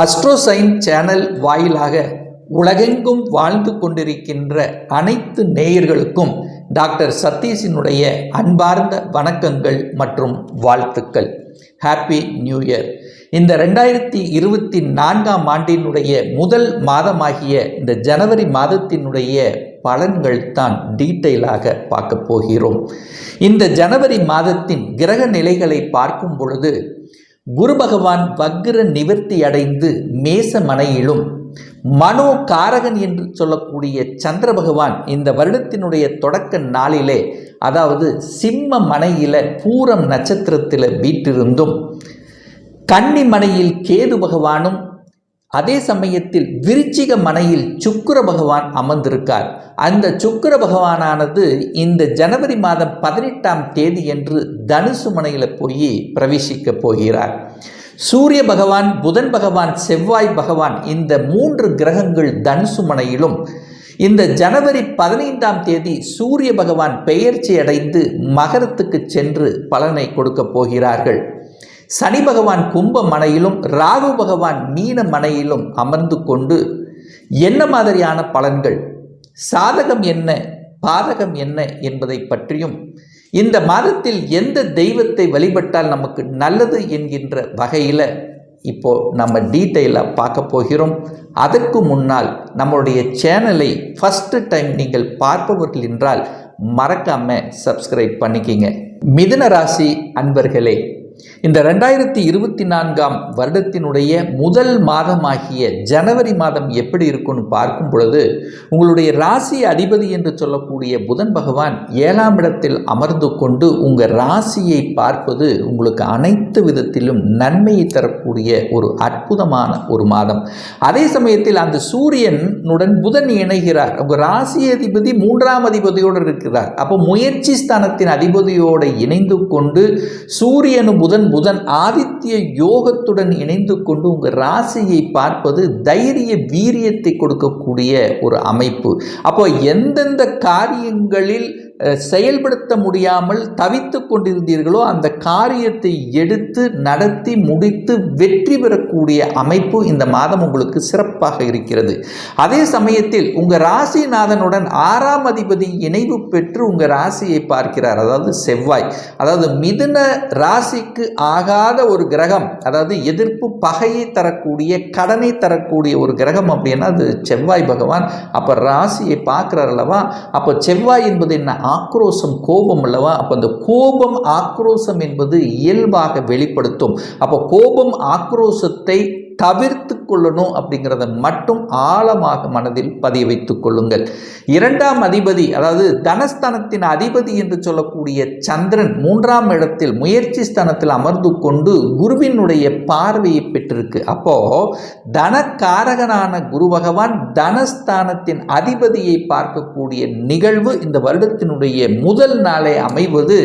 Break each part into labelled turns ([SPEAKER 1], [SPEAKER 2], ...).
[SPEAKER 1] அஸ்ட்ரோசைன் channel வாயிலாக உலகெங்கும் வாழ்ந்து கொண்டிருக்கின்ற அனைத்து நேயர்களுக்கும் டாக்டர் சதீஷினுடைய அன்பார்ந்த வணக்கங்கள் மற்றும் வாழ்த்துக்கள். Happy new year. இந்த 2024ஆம் ஆண்டினுடைய முதல் மாதமாகிய இந்த ஜனவரி மாதத்தினுடைய பலன்கள் தான் டீட்டெயிலாக பார்க்க போகிறோம். இந்த ஜனவரி மாதத்தின் கிரக நிலைகளை பார்க்கும் பொழுது குரு பகவான் வக்ர நிவர்த்தி அடைந்து மேச மனையிலும், மனோ காரகன் என்று சொல்லக்கூடிய சந்திர பகவான் இந்த வருடத்தினுடைய தொடக்க நாளிலே, அதாவது சிம்ம மனையில பூரம் நட்சத்திரத்தில் வீற்றிருந்தும், கன்னி மனையில் கேது பகவானும், அதே சமயத்தில் விருச்சிக மனையில் சுக்கிர பகவான் அமர்ந்திருக்கார். அந்த சுக்கிர பகவானானது இந்த ஜனவரி மாதம் 18ஆம் தேதி என்று தனுசு மனையில் போய் பிரவேசிக்க போகிறார். சூரிய பகவான், புதன் பகவான், செவ்வாய் பகவான் இந்த 3 கிரகங்கள் தனுசு மனையிலும், இந்த ஜனவரி 15ஆம் தேதி சூரிய பகவான் பெயர்ச்சி அடைந்து மகரத்துக்கு சென்று பலனை கொடுக்க போகிறார்கள். சனி பகவான் கும்ப மனையிலும், ராகு பகவான் மீன மனையிலும் அமர்ந்து கொண்டு என்ன மாதிரியான பலன்கள், சாதகம் என்ன, பாதகம் என்ன என்பதை பற்றியும், இந்த மாதத்தில் எந்த தெய்வத்தை வழிபட்டால் நமக்கு நல்லது என்கின்ற வகையில் இப்போ நம்ம டீட்டெயிலாக பார்க்க போகிறோம். அதற்கு முன்னால் நம்மளுடைய சேனலை ஃபஸ்ட்டு டைம் நீங்கள் பார்ப்பவர்கள் என்றால் மறக்காமல் சப்ஸ்கிரைப் பண்ணிக்கிங்க. மிதுன ராசி அன்பர்களே, இந்த 2024ஆம் வருடத்தினுடைய முதல் மாதமாகிய ஜனவரி மாதம் எப்படி இருக்குன்னு பார்க்கும் பொழுது, உங்களுடைய ராசி அதிபதி என்று சொல்லக்கூடிய புதன் பகவான் 7ஆம் இடத்தில் அமர்ந்து கொண்டு உங்கள் ராசியை பார்ப்பது உங்களுக்கு அனைத்து விதத்திலும் நன்மையை தரக்கூடிய ஒரு அற்புதமான ஒரு மாதம். அதே சமயத்தில் அந்த சூரியனுடன் புதன் இணைகிறார். உங்கள் ராசி அதிபதி 3ஆம் அதிபதியோடு இருக்கிறார். அப்போ முயற்சி ஸ்தானத்தின் அதிபதியோடு இணைந்து கொண்டு சூரியனும் புதன் ஆதித்ய யோகத்துடன் இணைந்து கொண்டு உங்கள் ராசியை பார்ப்பது தைரிய வீரியத்தை கொடுக்கக்கூடிய ஒரு அமைப்பு. அப்போ எந்தெந்த காரியங்களில் செயல்படுத்த முடியாமல் தவித்து கொண்டிருந்தீர்களோ அந்த காரியத்தை எடுத்து நடத்தி முடித்து வெற்றி பெறக்கூடிய அமைப்பு இந்த மாதம் உங்களுக்கு சிறப்பாக இருக்கிறது. அதே சமயத்தில் உங்கள் ராசிநாதனுடன் 6ஆம் அதிபதி இணைவு பெற்று உங்கள் ராசியை பார்க்கிறார். அதாவது செவ்வாய், அதாவது மிதுன ராசிக்கு ஆகாத ஒரு கிரகம், அதாவது எதிர்ப்பு பகையை தரக்கூடிய கடனை தரக்கூடிய ஒரு கிரகம் அப்படின்னா அது செவ்வாய் பகவான். அப்போ ராசியை பார்க்கிறார் அல்லவா? அப்போ செவ்வாய் என்பது என்ன? ஆக்ரோஷம், கோபம் அல்லவா? அப்போ அந்த கோபம் ஆக்ரோஷம் என்பது இயல்பாக வெளிப்படுத்தும். அப்போ கோபம் ஆக்ரோஷத்தை தவிர்த்து கொள்ளணும் அப்படிங்கிறத மட்டும் ஆழமாக மனதில் பதிய வைத்துக் கொள்ளுங்கள். 2ஆம் அதிபதி, அதாவது தனஸ்தானத்தின் அதிபதி என்று சொல்லக்கூடிய சந்திரன் 3ஆம் இடத்தில் முயற்சி ஸ்தானத்தில் அமர்ந்து கொண்டு குருவினுடைய பார்வையை பெற்றிருக்கு. அப்போ தனக்காரகனான குரு பகவான் தனஸ்தானத்தின் அதிபதியை பார்க்கக்கூடிய நிகழ்வு இந்த வருடத்தினுடைய முதல் நாளே அமைவது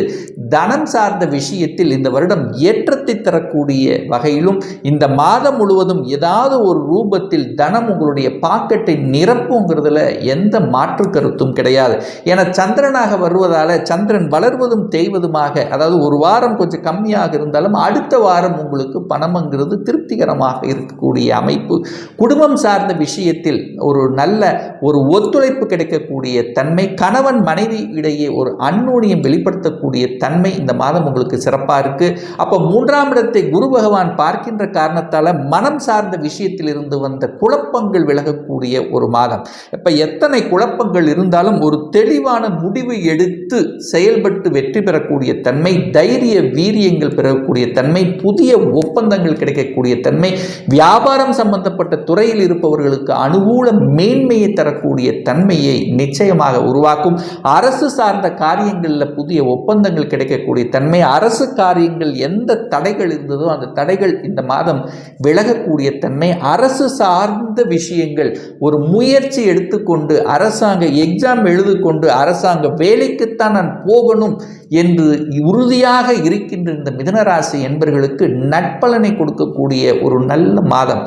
[SPEAKER 1] தனம் சார்ந்த விஷயத்தில் இந்த வருடம் ஏற்றத்தை தரக்கூடிய வகையிலும், இந்த மாதம் முழுவதும் ஏதாவது ஒரு ரூபத்தில் தனம் உங்களுடைய பாக்கெட்டை நிரப்புங்கிறதுல எந்த மாற்று கருத்தும் கிடையாது. ஏன்னா சந்திரனாக வருவதால சந்திரன் வளர்வதும் தேய்வதுமாக, அதாவது ஒரு வாரம் கொஞ்சம் கம்மியாக இருந்தாலும் அடுத்த வாரம் உங்களுக்கு பணம்ங்கிறது திருப்திகரமாக இருக்கக்கூடிய அமைப்பு. குடும்பம் சார்ந்த விஷயத்தில் ஒரு நல்ல ஒரு ஒத்துழைப்பு கிடைக்கக்கூடிய தன்மை, கணவன் மனைவி இடையே ஒரு அந்யோன்யம் வெளிப்படுத்தக்கூடிய தன்மை இந்த மாதம் உங்களுக்கு சிறப்பாக இருக்கு. அப்போ 3ஆம் இடத்தை குரு பகவான் பார்க்கின்ற காரணத்தால் மனம் சார்ந்த விஷயத்தில் இருந்து வந்த குழப்பங்கள் விலகக்கூடிய ஒரு மாதம். இப்ப எத்தனை குழப்பங்கள் இருந்தாலும் ஒரு தெளிவான முடிவு எடுத்து செயல்பட்டு வெற்றி பெறக்கூடிய தன்மை, தைரிய வீரியங்கள் பெறக்கூடிய தன்மை, புதிய ஒப்பந்தங்கள் கிடைக்கக்கூடிய தன்மை, வியாபாரம் சம்பந்தப்பட்ட துறையில் இருப்பவர்களுக்கு அனுகூல மேன்மையை தரக்கூடிய தன்மையை நிச்சயமாக உருவாக்கும். அரசு சார்ந்த காரியங்களில் புதிய ஒப்பந்தங்கள் கிடைக்கக்கூடிய தன்மை, அரசு காரியங்கள் எந்த தடைகள் இருந்ததோ அந்த தடைகள் இந்த மாதம் விலகக்கூடிய தன்மை, அரசு சார்ந்த விஷயங்கள் ஒரு முயற்சி எடுத்துக்கொண்டு அரசாங்க எக்ஸாம் எழுது கொண்டு அரசாங்க வேலைக்குத்தான் நான் போகணும் என்று உறுதியாக இருக்கின்ற இந்த மிதுனராசி என்பர்களுக்கு நட்பலனை கொடுக்கக்கூடிய ஒரு நல்ல மாதம்.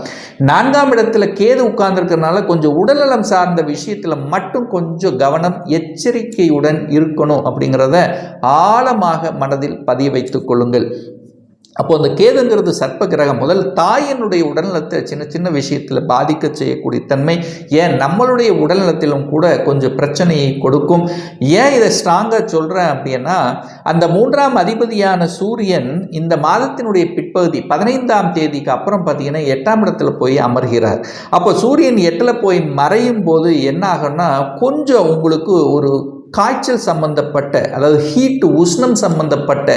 [SPEAKER 1] 4ஆம் இடத்துல கேது உட்கார்ந்துருக்கிறதுனால கொஞ்சம் உடல்நலம் சார்ந்த விஷயத்தில் மட்டும் கொஞ்சம் கவனம், எச்சரிக்கையுடன் இருக்கணும் அப்படிங்கிறத ஆழமாக மனதில் பதிய வைத்துக் கொள்ளுங்கள். அப்போ அந்த கேதுங்கிறது சர்ப்ப கிரகம். முதல் தாயினுடைய உடல்நலத்தை சின்ன சின்ன விஷயத்தில் பாதிக்க செய்யக்கூடிய தன்மை, ஏன் நம்மளுடைய உடல்நலத்திலும் கூட கொஞ்சம் பிரச்சனையை கொடுக்கும். ஏன் இதை ஸ்ட்ராங்காக சொல்கிறேன் அப்படின்னா, அந்த 3ஆம் அதிபதியான சூரியன் இந்த மாதத்தினுடைய பிற்பகுதி 15ஆம் தேதிக்கு அப்புறம் பார்த்தீங்கன்னா 8ஆம் இடத்துல போய் அமர்கிறார். அப்போ சூரியன் 8ல் போய் மறையும் போது என்ன ஆகும்னா, கொஞ்சம் உங்களுக்கு ஒரு காய்ச்சல் சம்பந்தப்பட்ட, அதாவது ஹீட் உஷ்ணம் சம்பந்தப்பட்ட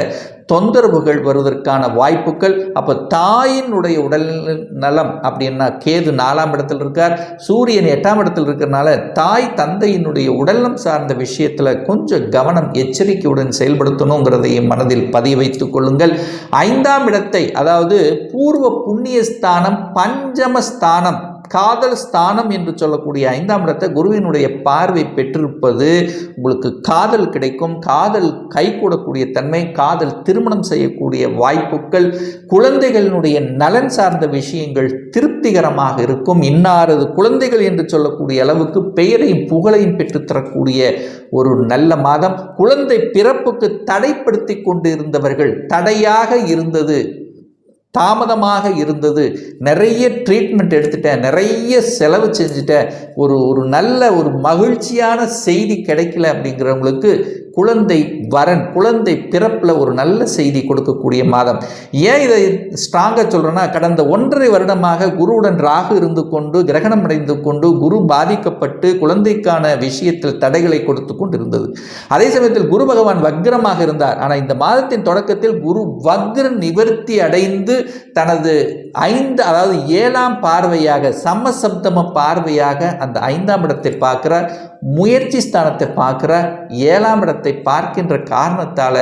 [SPEAKER 1] தொந்தரவுகள் வருவதற்கான வாய்ப்புகள். அப்போ தாயினுடைய உடல் நலம் அப்படின்னா, கேது 4ஆம் இடத்தில் இருக்கார், சூரியன் 8ஆம் இடத்தில் இருக்கிறதுனால தாய் தந்தையினுடைய உடல்நலம் சார்ந்த விஷயத்தில் கொஞ்சம் கவனம் எச்சரிக்கையுடன் செயல்படுத்தணுங்கிறதையும் மனதில் பதிய வைத்துக் கொள்ளுங்கள். 5ஆம் இடத்தை, அதாவது பூர்வ புண்ணியஸ்தானம், பஞ்சமஸ்தானம், காதல் ஸ்தானம் என்று சொல்லக்கூடிய 5ஆம் இடத்தை குருவினுடைய பார்வை பெற்றிருப்பது உங்களுக்கு காதல் கிடைக்கும், காதல் கைகூடக்கூடிய தன்மை, காதல் திருமணம் செய்யக்கூடிய வாய்ப்புகள், குழந்தைகளினுடைய நலன் சார்ந்த விஷயங்கள் திருப்திகரமாக இருக்கும். இன்னாரது குழந்தைகள் என்று சொல்லக்கூடிய அளவுக்கு பெயரையும் புகழையும் பெற்றுத்தரக்கூடிய ஒரு நல்ல மாதம். குழந்தை பிறப்புக்கு தடைப்படுத்தி கொண்டு இருந்தவர்கள், தடையாக இருந்தது, தாமதமாக இருந்தது, நிறைய ட்ரீட்மெண்ட் எடுத்துட்டேன், நிறைய செலவு செஞ்சுட்டேன், ஒரு நல்ல ஒரு மகிழ்ச்சியான செய்தி கிடைக்கல அப்படிங்கிறவங்களுக்கு குழந்தை வரன், குழந்தை பிறப்பில் ஒரு நல்ல செய்தி கொடுக்கக்கூடிய மாதம். ஏன் இதை ஸ்ட்ராங்காக சொல்கிறேன்னா, கடந்த 1.5 வருடமாக குருவுடன் ராகு இருந்து கொண்டு, கிரகணம் அடைந்து கொண்டு, குரு பாதிக்கப்பட்டு குழந்தைக்கான விஷயத்தில் தடைகளை கொடுத்து கொண்டு இருந்தது. அதே சமயத்தில் குரு பகவான் வக்ரமாக இருந்தார். ஆனால் இந்த மாதத்தின் தொடக்கத்தில் குரு வக்ர நிவர்த்தி அடைந்து தனது 7ஆம் பார்வையாக, சமசப்தம பார்வையாக அந்த 5ஆம் இடத்தை பார்க்கிறார், முயற்சி ஸ்தானத்தை பார்க்கிறார், 7ஆம் இடத்தை பார்க்கின்ற காரணத்தால்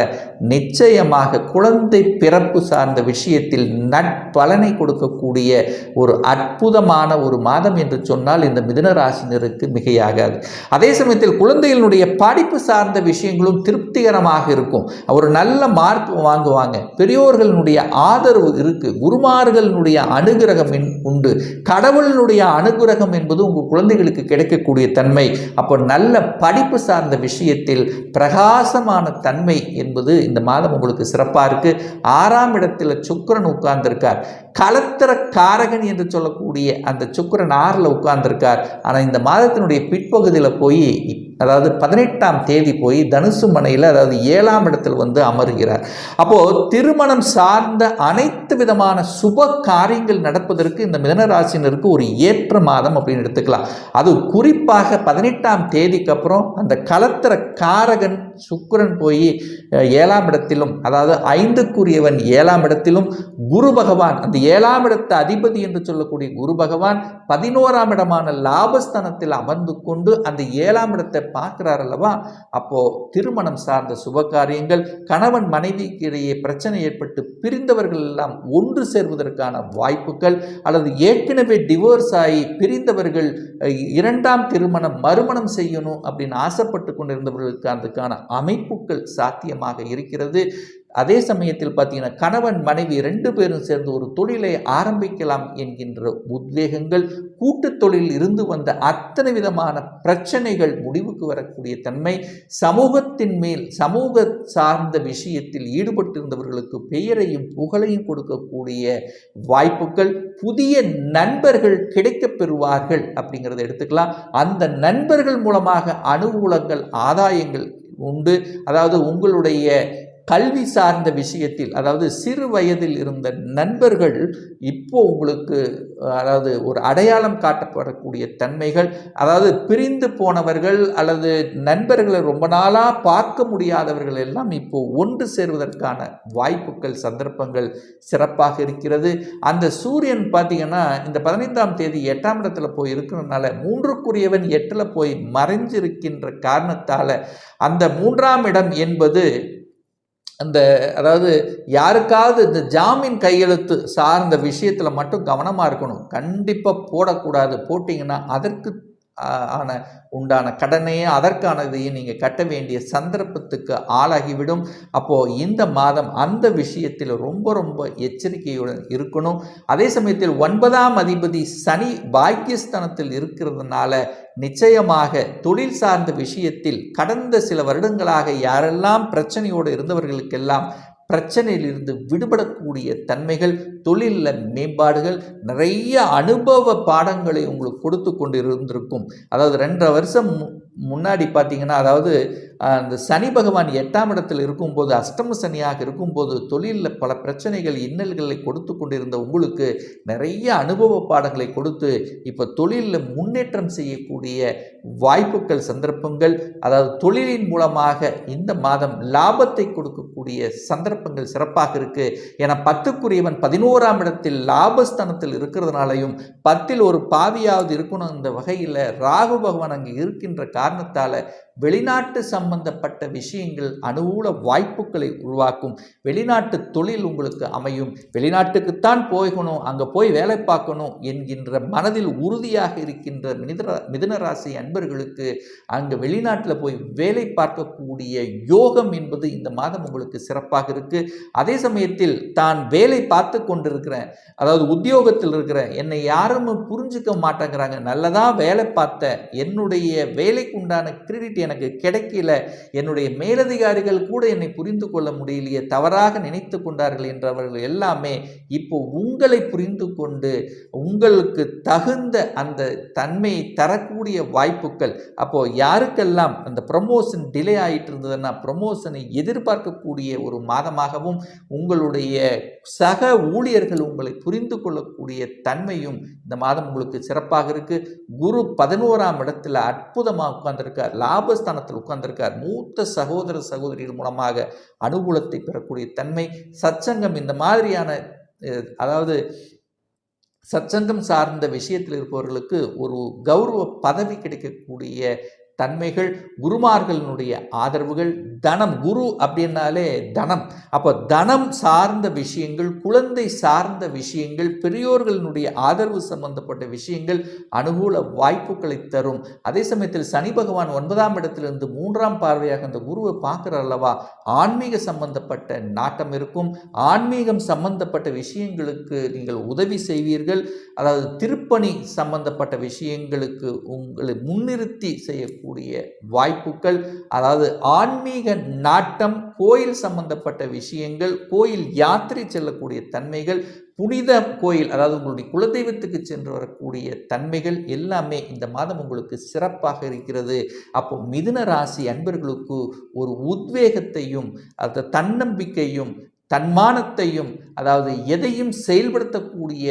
[SPEAKER 1] நிச்சயமாக குழந்தை பிறப்பு சார்ந்த விஷயத்தில் நட்பலனை கொடுக்கக்கூடிய ஒரு அற்புதமான ஒரு மாதம் என்று சொன்னால் இந்த மிதுன ராசினருக்கு மிகையாகாது. அதே சமயத்தில் குழந்தைகளுடைய படிப்பு சார்ந்த விஷயங்களும் திருப்திகரமாக இருக்கும். ஒரு நல்ல மார்க் வாங்குவாங்க, பெரியோர்களுடைய ஆதரவு இருக்கு, குருமார்களுடைய அனுகிரகம் உண்டு, கடவுளினுடைய அனுகிரகம் என்பது உங்கள் குழந்தைகளுக்கு கிடைக்கக்கூடிய தன்மை. அப்போ நல்ல படிப்பு சார்ந்த விஷயத்தில் பிரகாசமான தன்மை என்பது இந்த மாதம் உங்களுக்கு சிறப்பாக இருக்கு. 6ஆம் இடத்துல சுக்கிரன் உட்கார்ந்திருக்கார், களத்திர காரகன் என்று சொல்லக்கூடிய அந்த சுக்கிரன் 6ல் உட்கார்ந்திருக்கார். ஆனால் இந்த மாதத்தினுடைய பிற்பகுதியில் போய், அதாவது 18ஆம் தேதி போய் தனுசு மனையில், அதாவது 7ஆம் இடத்தில் வந்து அமர்கிறார். அப்போ திருமணம் சார்ந்த அனைத்து விதமான சுப காரியங்கள் நடப்பதற்கு இந்த மிதுன ராசினருக்கு ஒரு ஏற்ற மாதம் அப்படின்னு எடுத்துக்கலாம். அது குறிப்பாக 18ஆம் தேதிக்கு அப்புறம் அந்த களத்திர காரகன் சுக்கிரன் போய் 7ஆம் இடத்திலும், அதாவது 5க்குரியவன் 7ஆம் இடத்திலும், குரு பகவான் அந்த 7ஆம் இடத்து அதிபதி என்று சொல்லக்கூடிய குரு பகவான் 11ஆம் இடமான லாபஸ்தானத்தில் அமர்ந்து கொண்டு அந்த 7ஆம் இடத்தை பார்க்கிறார் அல்லவா. அப்போ திருமணம் சார்ந்த சுபகாரியங்கள், கணவன் மனைவிக்கு இடையே பிரச்சனை ஏற்பட்டு பிரிந்தவர்கள் எல்லாம் ஒன்று சேர்வதற்கான வாய்ப்புகள், அல்லது ஏற்கனவே டிவோர்ஸ் ஆகி பிரிந்தவர்கள் 2ஆம் திருமணம் மறுமணம் செய்யணும் அப்படின்னு ஆசைப்பட்டு கொண்டிருந்தவர்களுக்கு அதுக்கான அமைப்புகள் சாத்தியமாக இருக்கிறது. அதே சமயத்தில் பார்த்தீங்கன்னா, கணவன் மனைவி 2 பேரும் சேர்ந்து ஒரு தொழிலை ஆரம்பிக்கலாம் என்கின்ற உத்வேகங்கள், கூட்டு தொழில் இருந்து வந்த அத்தனை விதமான பிரச்சனைகள் முடிவுக்கு வரக்கூடிய தன்மை, சமூகத்தின் மேல், சமூக சார்ந்த விஷயத்தில் ஈடுபட்டிருந்தவர்களுக்கு பெயரையும் புகழையும் கொடுக்கக்கூடிய வாய்ப்புகள், புதிய நண்பர்கள் கிடைக்கப் பெறுவார்கள் அப்படிங்கிறத எடுத்துக்கலாம். அந்த நண்பர்கள் மூலமாக அனுகூலங்கள், ஆதாயங்கள் உண்டு. அதாவது உங்களுடைய கல்வி சார்ந்த விஷயத்தில், அதாவது சிறு வயதில் இருந்த நண்பர்கள் இப்போ உங்களுக்கு, அதாவது ஒரு அடையாளம் காட்டப்படக்கூடிய தன்மைகள், அதாவது பிரிந்து போனவர்கள் அல்லது நண்பர்களை ரொம்ப நாளாக பார்க்க முடியாதவர்கள் எல்லாம் இப்போ ஒன்று சேர்வதற்கான வாய்ப்புகள், சந்தர்ப்பங்கள் சிறப்பாக இருக்கிறது. அந்த சூரியன் பார்த்தீங்கன்னா இந்த 15ஆம் தேதி 8ஆம் இடத்துல போய் இருக்கிறதுனால, 3க்குரியவன் 8ல் போய் மறைஞ்சிருக்கின்ற காரணத்தால் அந்த 3ஆம் இடம் என்பது அந்த, அதாவது யாருக்காவது இந்த ஜாமீன் கையெழுத்து சார்ந்த விஷயத்தில் மட்டும் கவனமாக இருக்கணும். கண்டிப்பாக போடக்கூடாது. போட்டிங்கன்னா அதற்கு உண்டான கடனையே, அதற்கான இதையும் நீங்கள் கட்ட வேண்டிய சந்தர்ப்பத்துக்கு ஆளாகிவிடும். அப்போது இந்த மாதம் அந்த விஷயத்தில் ரொம்ப ரொம்ப எச்சரிக்கையுடன் இருக்கணும். அதே சமயத்தில் 9ஆம் அதிபதி சனி பாக்கியஸ்தானத்தில் இருக்கிறதுனால நிச்சயமாக தொழில் சார்ந்த விஷயத்தில் கடந்த சில வருடங்களாக யாரெல்லாம் பிரச்சனையோடு இருந்தவர்களுக்கெல்லாம் பிரச்சனையிலிருந்து விடுபடக்கூடிய தன்மைகள், தொழிலில் மேம்பாடுகள், நிறைய அனுபவ பாடங்களை உங்களுக்கு கொடுத்து கொண்டு இருந்திருக்கும். அதாவது 2.5 வருஷம் முன்னாடி பார்த்தீங்கன்னா, அதாவது அந்த சனி பகவான் 8ஆம் இடத்தில் இருக்கும்போது, அஷ்டம சனியாக இருக்கும்போது தொழிலில் பல பிரச்சனைகள் இன்னல்களை கொடுத்து கொண்டிருந்த உங்களுக்கு நிறைய அனுபவ பாடங்களை கொடுத்து இப்போ தொழிலில் முன்னேற்றம் செய்யக்கூடிய வாய்ப்புகள், சந்தர்ப்பங்கள், அதாவது தொழிலின் மூலமாக இந்த மாதம் லாபத்தை கொடுக்கக்கூடிய சந்தர்ப்பங்கள் சிறப்பாக இருக்கு. ஏன்னா 10க்குரியவன் 11ஆம் இடத்தில் லாபஸ்தானத்தில் இருக்கிறதுனாலையும் 10ல் ஒரு பாவியாவது இருக்கணும். இந்த வகையில் ராகு பகவான் அங்கே இருக்கின்ற காரணத்தால் வெளிநாட்டு சம்பந்தப்பட்ட விஷயங்கள் அனுகூல வாய்ப்புகளை உருவாக்கும். வெளிநாட்டு தொழில் உங்களுக்கு அமையும். வெளிநாட்டுக்குத்தான் போகணும், அங்கே போய் வேலை பார்க்கணும் என்கின்ற மனதில் உறுதியாக இருக்கின்ற மிதுன ராசி அன்பர்களுக்கு அங்கே வெளிநாட்டில் போய் வேலை பார்க்கக்கூடிய யோகம் என்பது இந்த மாதம் உங்களுக்கு சிறப்பாக இருக்கு. அதே சமயத்தில் தான் வேலை பார்த்து கொண்டிருக்கிறேன், அதாவது உத்தியோகத்தில் இருக்கிறேன், என்னை யாரும் புரிஞ்சுக்க மாட்டேங்கிறாங்க, நல்லதாக வேலை பார்த்த என்னுடைய வேலைக்கு உண்டான கிரெடிட் எனக்கு கிடைக்கல, என்னுடைய மேலதிகாரிகள் கூட என்னை புரிந்து கொள்ள முடியலையே, தவறாக நினைத்து கொண்டார்கள் என்றவர்கள் எல்லாமே இப்போ உங்களை புரிந்து கொண்டு உங்களுக்கு தகுந்த அந்த தன்மையை தரக்கூடிய வாய்ப்புகள். அப்போ யாருக்கெல்லாம் அந்த ப்ரமோஷன் டிலே ஆகிட்டு இருந்ததுன்னா ப்ரமோஷனை எதிர்பார்க்கக்கூடிய ஒரு மாதமாகவும், உங்களுடைய சக ஊழியர்கள் உங்களை புரிந்து கொள்ளக்கூடிய தன்மையும் இந்த மாதம் உங்களுக்கு சிறப்பாக இருக்கு. குரு 11ஆம் இடத்துல அற்புதமாக உட்கார்ந்திருக்கார், லாபஸ்தானத்தில் உட்கார்ந்திருக்கார். மூத்த சகோதர சகோதரிகள் மூலமாக அனுகூலத்தை பெறக்கூடிய தன்மை. சச்சங்கம் இந்த மாதிரியான அதாவது சச்சங்கம் சார்ந்த விஷயத்தில் இருப்பவர்களுக்கு ஒரு கௌரவ பதவி கிடைக்கக்கூடிய தன்மைகள், குருமார்களினுடைய ஆதரவுகள், தனம், குரு அப்படின்னாலே தனம். அப்போ தனம் சார்ந்த விஷயங்கள், குழந்தை சார்ந்த விஷயங்கள், பெரியோர்களினுடைய ஆதரவு சம்பந்தப்பட்ட விஷயங்கள் அனுகூல வாய்ப்புகளை தரும். அதே சமயத்தில் சனி பகவான் 9ஆம் இடத்திலிருந்து 3ஆம் பார்வையாக அந்த குருவை பார்க்குற அல்லவா, ஆன்மீக சம்பந்தப்பட்ட நாட்டம் இருக்கும். ஆன்மீகம் சம்பந்தப்பட்ட விஷயங்களுக்கு நீங்கள் உதவி செய்வீர்கள். அதாவது திருப்பணி சம்பந்தப்பட்ட விஷயங்களுக்கு உங்களை முன்னிறுத்தி செய்யக்கூடிய வாய்ப்புகள், அதாவது ஆன்மீக நாட்டம், கோயில் சம்பந்தப்பட்ட விஷயங்கள், கோயில் யாத்திரை செல்லக்கூடிய தன்மைகள், புனித கோயில், அதாவது உங்களுடைய குலதெய்வத்துக்கு சென்று வரக்கூடிய தன்மைகள் எல்லாமே இந்த மாதம் உங்களுக்கு சிறப்பாக இருக்கிறது. அப்போ மிதுன ராசி அன்பர்களுக்கு ஒரு உத்வேகத்தையும் அந்த தன்னம்பிக்கையும் தன்மானத்தையும், அதாவது எதையும் செயல்படுத்தக்கூடிய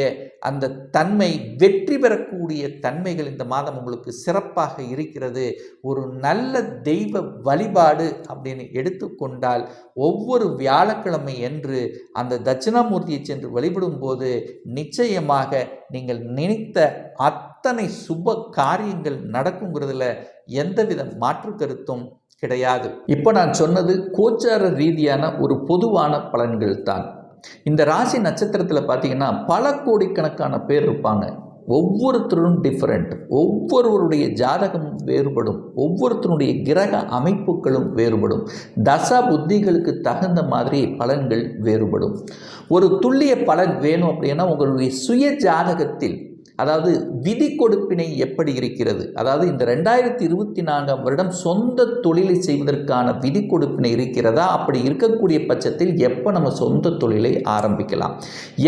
[SPEAKER 1] அந்த தன்மை, வெற்றி பெறக்கூடிய தன்மைகள் இந்த மாதம் உங்களுக்கு சிறப்பாக இருக்கிறது. ஒரு நல்ல தெய்வ வழிபாடு அப்படின்னு எடுத்துக்கொண்டால் ஒவ்வொரு வியாழக்கிழமை என்று அந்த தட்சிணாமூர்த்தியை சென்று வழிபடும் போது நிச்சயமாக நீங்கள் நினைத்த அத்தனை சுப காரியங்கள் நடக்குங்கிறதுல எந்தவித மாற்று கருத்தும் கிடையாது. இப்போ நான் சொன்னது கோச்சார ரீதியான ஒரு பொதுவான பலன்கள் தான். இந்த ராசி நட்சத்திரத்தில் பார்த்தீங்கன்னா பல கோடிக்கணக்கான பேர் இருப்பாங்க. ஒவ்வொருத்தரும் டிஃப்ரெண்ட், ஒவ்வொருவருடைய ஜாதகமும் வேறுபடும், ஒவ்வொருத்தருடைய கிரக அமைப்புகளும் வேறுபடும், தசா புத்திகளுக்கு தகுந்த மாதிரி பலன்கள் வேறுபடும். ஒரு துல்லிய பலன் வேணும் அப்படின்னா உங்களுடைய சுய ஜாதகத்தில், அதாவது விதி கொடுப்பினை எப்படி இருக்கிறது, அதாவது இந்த 2024ஆம் வருடம் சொந்த தொழிலை செய்வதற்கான விதி கொடுப்பினை இருக்கிறதா, அப்படி இருக்கக்கூடிய பட்சத்தில் எப்போ நம்ம சொந்த தொழிலை ஆரம்பிக்கலாம்,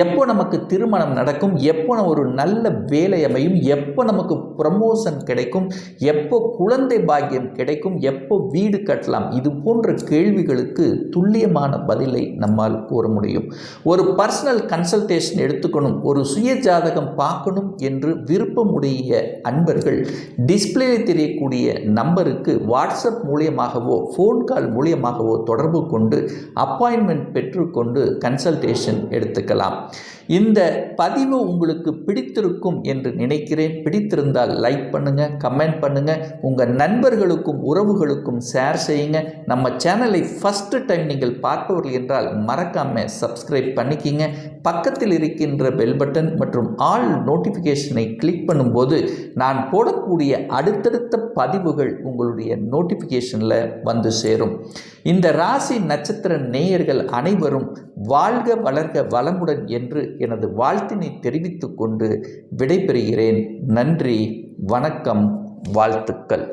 [SPEAKER 1] எப்போ நமக்கு திருமணம் நடக்கும், எப்போ ஒரு நல்ல வேலை அமையும், எப்போ நமக்கு ப்ரமோஷன் கிடைக்கும், எப்போ குழந்தை பாக்கியம் கிடைக்கும், எப்போ வீடு கட்டலாம், இது போன்ற கேள்விகளுக்கு துல்லியமான பதிலை நம்மால் கூற முடியும். ஒரு பர்சனல் கன்சல்டேஷன் எடுத்துக்கணும், ஒரு சுய ஜாதகம் பார்க்கணும் என்று விருப்பமுடைய அன்பர்கள் டிஸ்பிளேயில் தெரியக்கூடிய நம்பருக்கு வாட்ஸ்அப் மூலியமாகவோ ஃபோன் கால் மூலியமாகவோ தொடர்பு கொண்டு அப்பாயின்மெண்ட் பெற்றுக்கொண்டு கன்சல்டேஷன் எடுத்துக்கலாம். இந்த பதிவு உங்களுக்கு பிடித்திருக்கும் என்று நினைக்கிறேன். பிடித்திருந்தால் லைக் பண்ணுங்கள், கமெண்ட் பண்ணுங்கள், உங்கள் நண்பர்களுக்கும் உறவுகளுக்கும் ஷேர் செய்யுங்க. நம்ம சேனலை ஃபஸ்ட்டு டைம் நீங்கள் பார்ப்பவர்கள் என்றால் மறக்காமல் சப்ஸ்கிரைப் பண்ணிக்கிங்க. பக்கத்தில் இருக்கின்ற பெல் பட்டன் மற்றும் ஆல் நோட்டிஃபிகேஷனை கிளிக் பண்ணும்போது நான் போடக்கூடிய அடுத்தடுத்த பதிவுகள் உங்களுடைய நோட்டிஃபிகேஷனில் வந்து சேரும். இந்த ராசி நட்சத்திர நேயர்கள் அனைவரும் வாழ்க வளர்க வளமுடன் என்று எனது வாழ்த்தினை தெரிவித்துக் கொண்டு விடைபெறுகிறேன். நன்றி, வணக்கம், வாழ்த்துக்கள்.